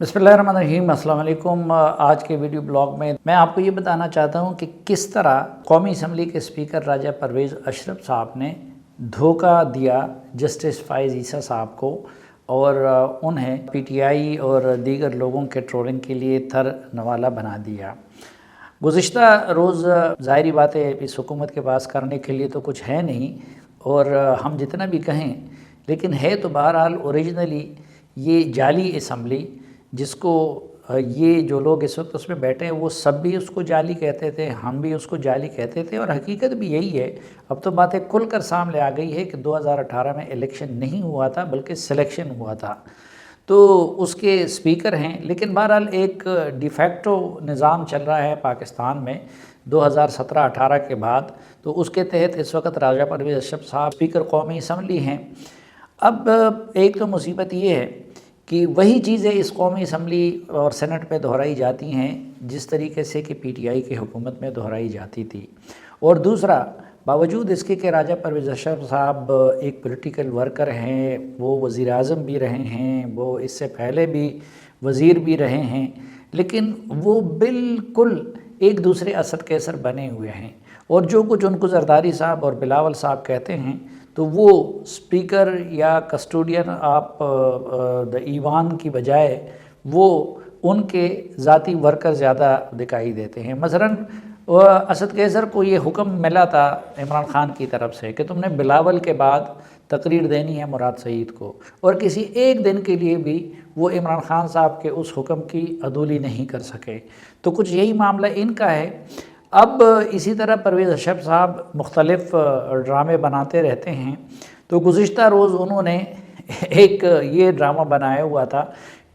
बिस्मिल्लाहिर्रहमानिर्रहीम, अस्सलाम वालेकुम। आज के वीडियो ब्लॉग में मैं आपको ये बताना चाहता हूँ कि किस तरह कौमी असम्बली के स्पीकर राजा परवेज़ अशरफ साहब ने धोखा दिया जस्टिस फ़ाइज़ ईसा साहब को और उन्हें पीटीआई और दीगर लोगों के ट्रोलिंग के लिए थर नवाला बना दिया। गुज़िश्ता रोज़ ज़ाहिरी बात है इस हुकूमत के पास करने के लिए तो कुछ है नहीं, और हम जितना भी कहें लेकिन है तो बहरहाल ओरिजिनली ये जाली असम्बली, जिसको ये जो लोग इस वक्त उसमें बैठे हैं वो सब भी उसको जाली कहते थे, हम भी उसको जाली कहते थे, और हकीकत भी यही है। अब तो बातें खुलकर सामने आ गई है कि 2018 में इलेक्शन नहीं हुआ था बल्कि सिलेक्शन हुआ था, तो उसके स्पीकर हैं। लेकिन बहरहाल एक डिफैक्टो निज़ाम चल रहा है पाकिस्तान में 2017-18 के बाद, तो उसके तहत इस वक्त राजा परवेज़ अशरफ साहब स्पीकर कौमी असम्बली हैं। अब एक तो मुसीबत ये है कि वही चीज़ें इस कौमी असम्बली और सेनेट में दोहराई जाती हैं जिस तरीके से कि पीटीआई की हुकूमत में दोहराई जाती थी। और दूसरा, बावजूद इसके कि राजा परवेज़ अशरफ साहब एक पॉलिटिकल वर्कर हैं, वो वज़ीर आज़म भी रहे हैं, वो इससे पहले भी वज़ीर भी रहे हैं, लेकिन वो बिल्कुल एक दूसरे असद के असर बने हुए हैं। और जो कुछ उनको जरदारी साहब और बिलावल साहब कहते हैं तो वो स्पीकर या कस्टोडियन आप द ईवान की बजाय वो उनके ज़ाती वर्कर ज़्यादा दिखाई देते हैं। मसलन असद कैसर को ये हुक्म मिला था इमरान ख़ान की तरफ से कि तुमने बिलावल के बाद तकरीर देनी है मुराद सईद को, और किसी एक दिन के लिए भी वो इमरान ख़ान साहब के उस हुक्म की अदूली नहीं कर सके। तो कुछ यही मामला इनका है। अब इसी तरह परवेज़ अशरफ साहब मुख्तलिफ़ ड्रामे बनाते रहते हैं, तो गुज़िश्ता रोज़ उन्होंने एक ये ड्रामा बनाया हुआ था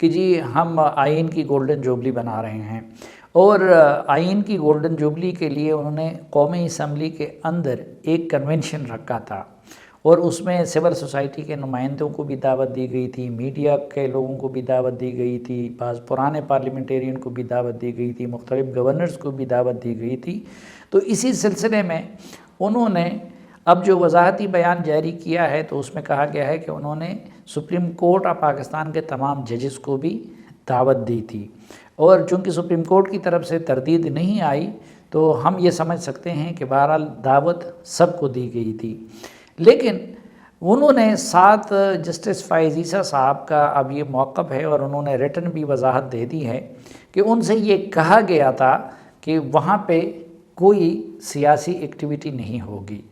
कि जी हम आइन की गोल्डन जुबली बना रहे हैं, और आइन की गोल्डन जुबली के लिए उन्होंने कौमी असम्बली के अंदर एक कन्वेंशन रखा था, और उसमें सिविल सोसाइटी के नुमाइंदों को भी दावत दी गई थी, मीडिया के लोगों को भी दावत दी गई थी, बाज़ पुराने पार्लियामेंटेरियन को भी दावत दी गई थी, मुख्तलिफ़ गवर्नर्स को भी दावत दी गई थी। तो इसी सिलसिले में उन्होंने अब जो वजाहती बयान जारी किया है तो उसमें कहा गया है कि उन्होंने सुप्रीम कोर्ट ऑफ पाकिस्तान के तमाम जजेस को भी दावत दी थी, और चूँकि सुप्रीम कोर्ट की तरफ से तरदीद नहीं आई तो हम ये समझ सकते हैं कि बहरहाल दावत सबको दी गई थी। लेकिन उन्होंने 7 जस्टिस फ़ाइज़ ईसा साहब का अब ये मौक़िफ़ है, और उन्होंने रिटन भी वजाहत दे दी है कि उनसे ये कहा गया था कि वहाँ पे कोई सियासी एक्टिविटी नहीं होगी।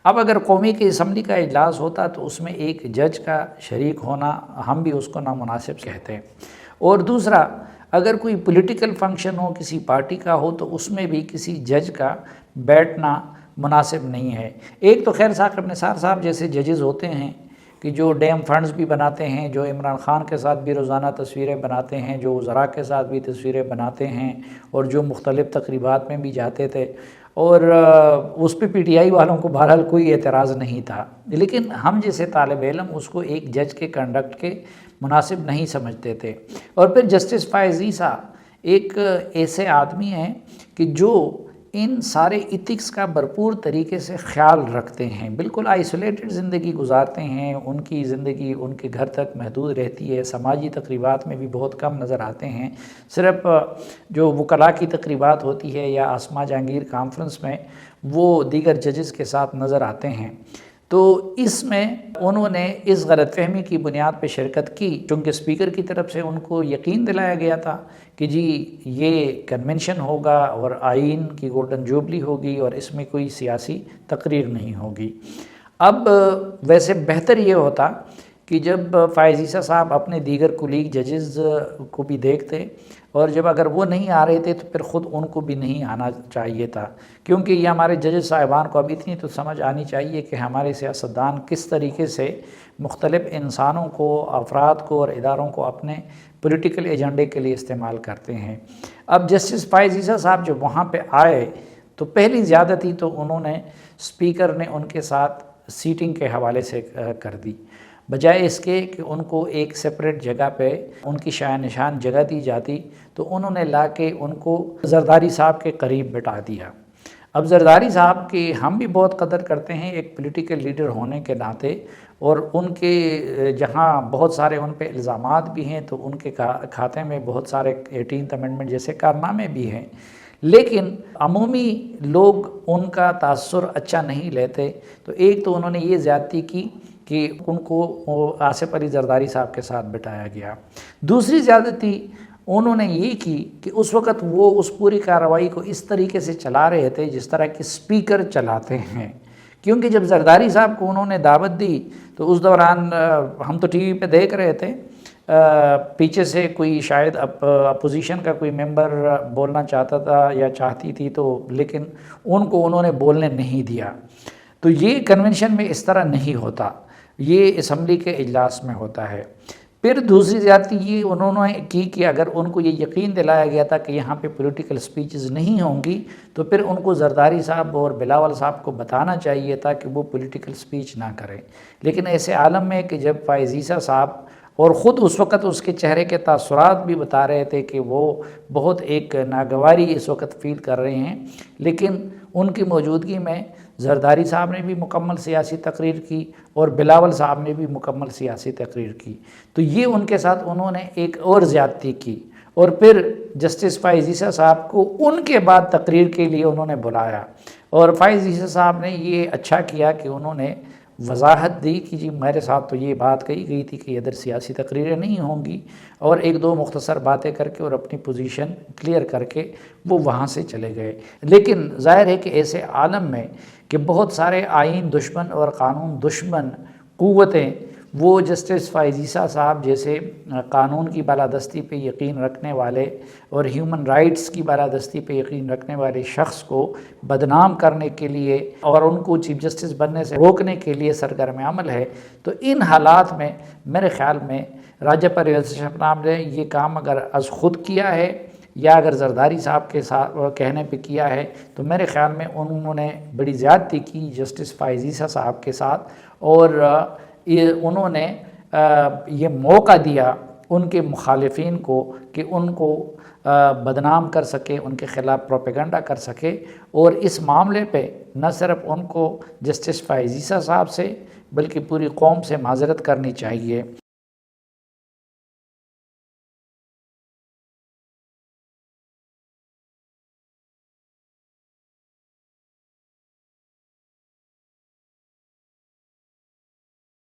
अब अगर कौमी की असम्बली का इजलास होता तो उसमें एक जज का शरीक होना हम भी उसको नामुनासिब कहते हैं, और दूसरा अगर कोई पॉलिटिकल फंक्शन हो किसी पार्टी का हो तो उसमें भी किसी जज का बैठना मुनासिब नहीं है। एक तो खैर साकिब निसार साहब जैसे जजेस होते हैं कि जो डैम फंड्स भी बनाते हैं, जो इमरान ख़ान के साथ भी रोज़ाना तस्वीरें बनाते हैं, जो वज़रा के साथ भी तस्वीरें बनाते हैं, और जो मुख्तलिफ़ तकरीबात में भी जाते थे, और उस पर पीटीआई वालों को बहरहाल कोई एतराज़ नहीं था। लेकिन हम जैसे तालिब इल्म उसको एक जज के कंडक्ट के मुनासिब नहीं समझते थे। और फिर जस्टिस फ़ाइज़ ईसा एक ऐसे आदमी हैं कि जो इन सारे इथिक्स का भरपूर तरीके से ख़्याल रखते हैं, बिल्कुल आइसोलेटेड ज़िंदगी गुजारते हैं, उनकी ज़िंदगी उनके घर तक महदूद रहती है, समाजी तकरीबात में भी बहुत कम नज़र आते हैं। सिर्फ जो वकला की तकरीबात होती है या आसमा जहांगीर कॉन्फ्रेंस में वो दीगर जजेस के साथ नज़र आते हैं। तो इसमें उन्होंने इस गलतफहमी की बुनियाद पर शिरकत की, चूँकि स्पीकर की तरफ से उनको यकीन दिलाया गया था कि जी ये कन्वेंशन होगा और आइन की गोल्डन जुबली होगी और इसमें कोई सियासी तकरीर नहीं होगी। अब वैसे बेहतर ये होता कि जब फ़ाइज़ ईसा साहब अपने दीगर कुलीग जजेस को भी देखते, और जब अगर वो नहीं आ रहे थे तो फिर ख़ुद उनको भी नहीं आना चाहिए था, क्योंकि ये हमारे जजेस साहिबान को अब इतनी तो समझ आनी चाहिए कि हमारे सियासतदान किस तरीके से मुख्तलिफ़ इंसानों को, अफराद को और इदारों को अपने पॉलिटिकल एजेंडे के लिए इस्तेमाल करते हैं। अब जस्टिस फ़ाइज़ ईसा साहब जब वहाँ पे आए तो पहली ज़्यादती तो उन्होंने स्पीकर ने उनके साथ सीटिंग के हवाले से कर दी, बजाय इसके कि उनको एक सेपरेट जगह पे उनकी शाया निशान जगह दी जाती तो उन्होंने ला के उनको जरदारी साहब के करीब बिठा दिया। अब जरदारी साहब की हम भी बहुत कदर करते हैं एक पॉलिटिकल लीडर होने के नाते, اور ان کے جہاں بہت سارے ان پہ الزامات بھی ہیں تو ان کے کھاتے میں بہت سارے 18th امینڈمنٹ جیسے کارنامے بھی ہیں، لیکن عمومی لوگ ان کا تاثر اچھا نہیں لیتے۔ تو ایک تو انہوں نے یہ زیادتی کی کہ ان کو آصف علی زرداری صاحب کے ساتھ بٹھایا گیا۔ دوسری زیادتی انہوں نے یہ کی کہ اس وقت وہ اس پوری کارروائی کو اس طریقے سے چلا رہے تھے جس طرح کہ اسپیکر چلاتے ہیں، کیونکہ جب زرداری صاحب کو انہوں نے دعوت دی تو اس دوران ہم تو ٹی وی پہ دیکھ رہے تھے، پیچھے سے کوئی شاید اپوزیشن کا کوئی ممبر بولنا چاہتا تھا یا چاہتی تھی، تو لیکن ان کو انہوں نے بولنے نہیں دیا۔ تو یہ کنونشن میں اس طرح نہیں ہوتا، یہ اسمبلی کے اجلاس میں ہوتا ہے۔ پھر دوسری زیادتی یہ انہوں نے کی کہ اگر ان کو یہ یقین دلایا گیا تھا کہ یہاں پہ پولیٹیکل سپیچز نہیں ہوں گی تو پھر ان کو زرداری صاحب اور بلاول صاحب کو بتانا چاہیے تھا کہ وہ پولیٹیکل سپیچ نہ کریں۔ لیکن ایسے عالم میں کہ جب فائز عیسیٰ صاحب اور خود اس وقت اس کے چہرے کے تاثرات بھی بتا رہے تھے کہ وہ بہت ایک ناگواری اس وقت فیل کر رہے ہیں، لیکن ان کی موجودگی میں زرداری صاحب نے بھی مکمل سیاسی تقریر کی اور بلاول صاحب نے بھی مکمل سیاسی تقریر کی، تو یہ ان کے ساتھ انہوں نے ایک اور زیادتی کی۔ اور پھر جسٹس فائز عیسیٰ صاحب کو ان کے بعد تقریر کے لیے انہوں نے بلایا، اور فائز عیسیٰ صاحب نے یہ اچھا کیا کہ انہوں نے وضاحت دی کہ جی میرے ساتھ تو یہ بات کہی گئی تھی کہ ادھر سیاسی تقریریں نہیں ہوں گی، اور ایک دو مختصر باتیں کر کے اور اپنی پوزیشن کلیئر کر کے وہ وہاں سے چلے گئے۔ لیکن ظاہر ہے کہ ایسے عالم میں کہ بہت سارے آئین دشمن اور قانون دشمن قوتیں وہ جسٹس فائز عیسیٰ صاحب جیسے قانون کی بالادستی پہ یقین رکھنے والے اور ہیومن رائٹس کی بالادستی پہ یقین رکھنے والے شخص کو بدنام کرنے کے لیے اور ان کو چیف جسٹس بننے سے روکنے کے لیے سرگرم عمل ہے۔ تو ان حالات میں میرے خیال میں راجہ پرویز اشرف صاحب نے یہ کام اگر از خود کیا ہے یا اگر زرداری صاحب کے ساتھ کہنے پہ کیا ہے تو میرے خیال میں انہوں نے بڑی زیادتی کی جسٹس فائز عیسیٰ صاحب کے ساتھ، اور انہوں نے یہ موقع دیا ان کے مخالفین کو کہ ان کو بدنام کر سکے، ان کے خلاف پروپیگنڈا کر سکے، اور اس معاملے پہ نہ صرف ان کو جسٹس فائز عیسیٰ صاحب سے بلکہ پوری قوم سے معذرت کرنی چاہیے۔